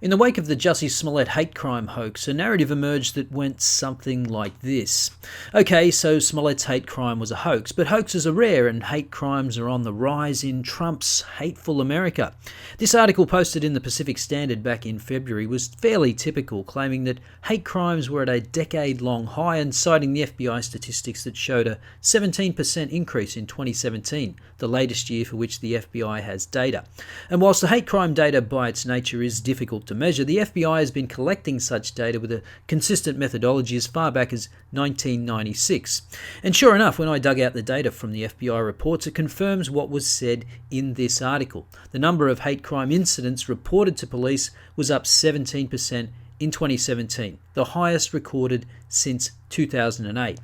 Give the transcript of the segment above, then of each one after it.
In the wake of the Jussie Smollett hate crime hoax, a narrative emerged that went something like this. Okay, so Smollett's hate crime was a hoax, but hoaxes are rare and hate crimes are on the rise in Trump's hateful America. This article, posted in the Pacific Standard back in February, was fairly typical, claiming that hate crimes were at a decade-long high and citing the FBI statistics that showed a 17% increase in 2017, the latest year for which the FBI has data. And whilst the hate crime data by its nature is difficult to measure, the FBI has been collecting such data with a consistent methodology as far back as 1996. And sure enough, when I dug out the data from the FBI reports, it confirms what was said in this article. The number of hate crime incidents reported to police was up 17% in 2017, the highest recorded since 2008.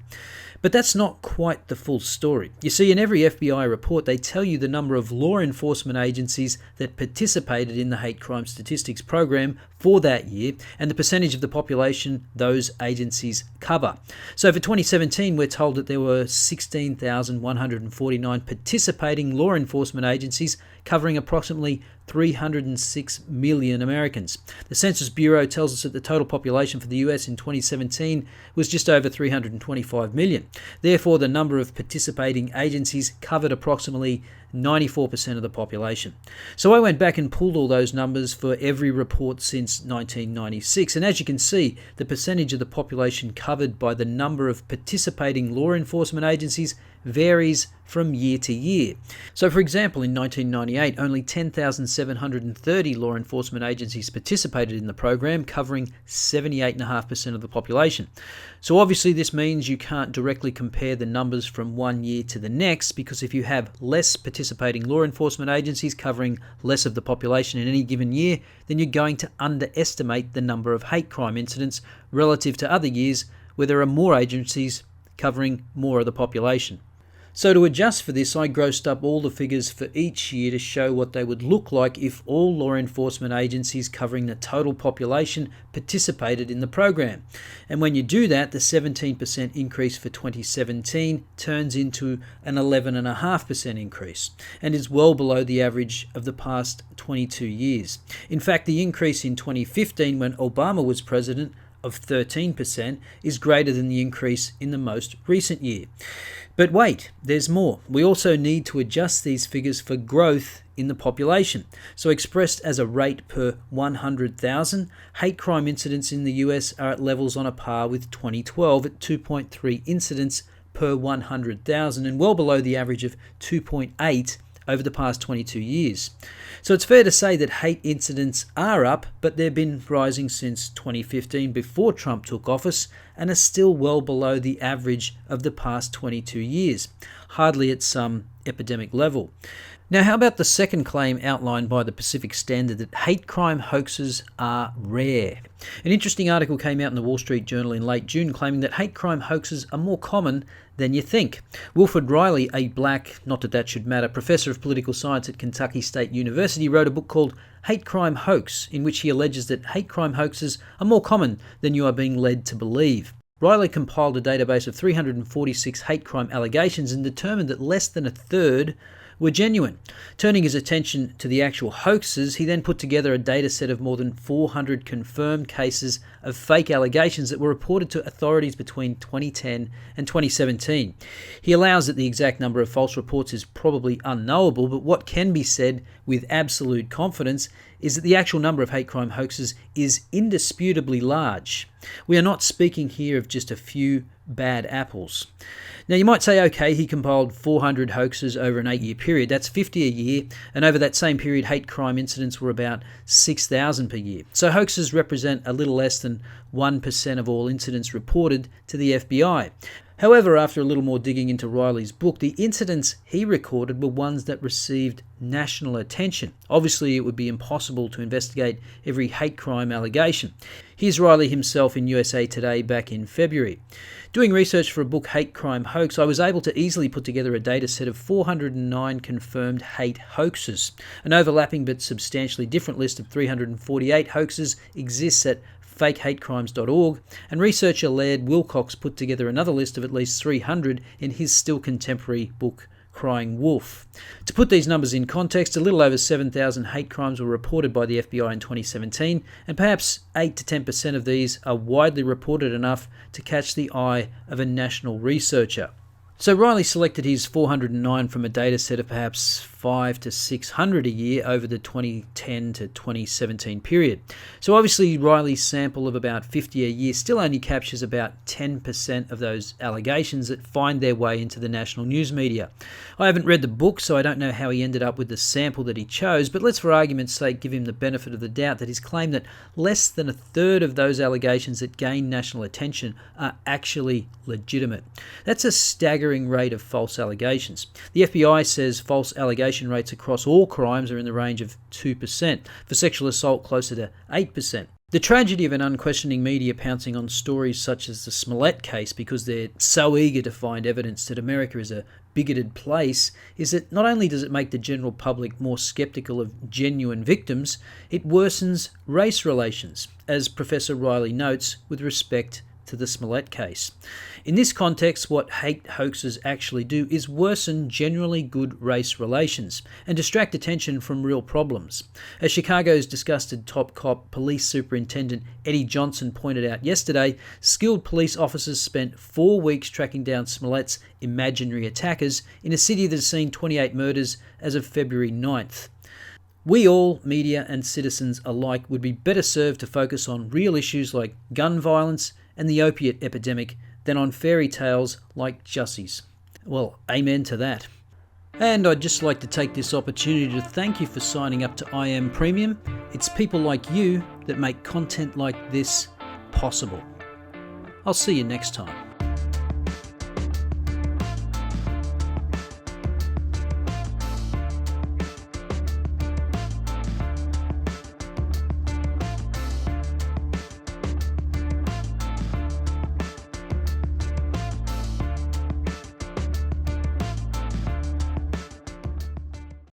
But that's not quite the full story. You see, in every FBI report, they tell you the number of law enforcement agencies that participated in the hate crime statistics program for that year and the percentage of the population those agencies cover. So for 2017, we're told that there were 16,149 participating law enforcement agencies covering approximately 306 million Americans. The Census Bureau tells us that the total population for the US in 2017 was just over 325 million. Therefore, the number of participating agencies covered approximately 94% of the population. So I went back and pulled all those numbers for every report since 1996, and as you can see, the percentage of the population covered by the number of participating law enforcement agencies varies from year to year. So for example, in 1998, only 10,730 law enforcement agencies participated in the program, covering 78.5% of the population. So obviously this means you can't directly compare the numbers from one year to the next, because if you have less participating law enforcement agencies covering less of the population in any given year, then you're going to underestimate the number of hate crime incidents relative to other years where there are more agencies covering more of the population. So to adjust for this, I grossed up all the figures for each year to show what they would look like if all law enforcement agencies covering the total population participated in the program. And when you do that, the 17% increase for 2017 turns into an 11.5% increase and is well below the average of the past 22 years. In fact, the increase in 2015, when Obama was president, of 13% is greater than the increase in the most recent year. But wait, there's more. We also need to adjust these figures for growth in the population. So expressed as a rate per 100,000, hate crime incidents in the US are at levels on a par with 2012 at 2.3 incidents per 100,000 and well below the average of 2.8 over the past 22 years. So it's fair to say that hate incidents are up, but they've been rising since 2015 before Trump took office and are still well below the average of the past 22 years, hardly at some epidemic level. Now, how about the second claim outlined by the Pacific Standard, that hate crime hoaxes are rare? An interesting article came out in the Wall Street Journal in late June claiming that hate crime hoaxes are more common than you think. Wilfred Riley, a black, not that that should matter, professor of political science at Kentucky State University, wrote a book called Hate Crime Hoax, in which he alleges that hate crime hoaxes are more common than you are being led to believe. Riley compiled a database of 346 hate crime allegations and determined that less than a third were genuine. Turning his attention to the actual hoaxes, he then put together a data set of more than 400 confirmed cases of fake allegations that were reported to authorities between 2010 and 2017. He allows that the exact number of false reports is probably unknowable, but what can be said with absolute confidence is that the actual number of hate crime hoaxes is indisputably large. We are not speaking here of just a few bad apples. Now, you might say, okay, he compiled 400 hoaxes over an 8-year period. That's 50 a year, and over that same period, hate crime incidents were about 6,000 per year. So hoaxes represent a little less than 1% of all incidents reported to the FBI. However, after a little more digging into Riley's book, the incidents he recorded were ones that received national attention. Obviously, it would be impossible to investigate every hate crime allegation. Here's Riley himself in USA Today back in February. Doing research for a book, Hate Crime Hoax, I was able to easily put together a data set of 409 confirmed hate hoaxes. An overlapping but substantially different list of 348 hoaxes exists at fakehatecrimes.org, and researcher Laird Wilcox put together another list of at least 300 in his still contemporary book crying wolf. To put these numbers in context, a little over 7,000 hate crimes were reported by the FBI in 2017, and perhaps 8 to 10% of these are widely reported enough to catch the eye of a national researcher. So Riley selected his 409 from a data set of perhaps 500 to 600 a year over the 2010 to 2017 period. So obviously Riley's sample of about 50 a year still only captures about 10% of those allegations that find their way into the national news media. I haven't read the book, so I don't know how he ended up with the sample that he chose, but let's for argument's sake give him the benefit of the doubt that his claim that less than a third of those allegations that gain national attention are actually legitimate. That's a staggering rate of false allegations. The FBI says false allegation rates across all crimes are in the range of 2%, for sexual assault closer to 8%. The tragedy of an unquestioning media pouncing on stories such as the Smollett case because they're so eager to find evidence that America is a bigoted place is that not only does it make the general public more skeptical of genuine victims, it worsens race relations, as Professor Riley notes with respect to the Smollett case. In this context, what hate hoaxes actually do is worsen generally good race relations and distract attention from real problems. As Chicago's disgusted top cop, Police Superintendent Eddie Johnson pointed out yesterday, skilled police officers spent 4 weeks tracking down Smollett's imaginary attackers in a city that has seen 28 murders as of February 9th. We all, media and citizens alike, would be better served to focus on real issues like gun violence and the opiate epidemic than on fairy tales like Jussie's. Well, amen to that. And I'd just like to take this opportunity to thank you for signing up to IM Premium. It's people like you that make content like this possible. I'll see you next time.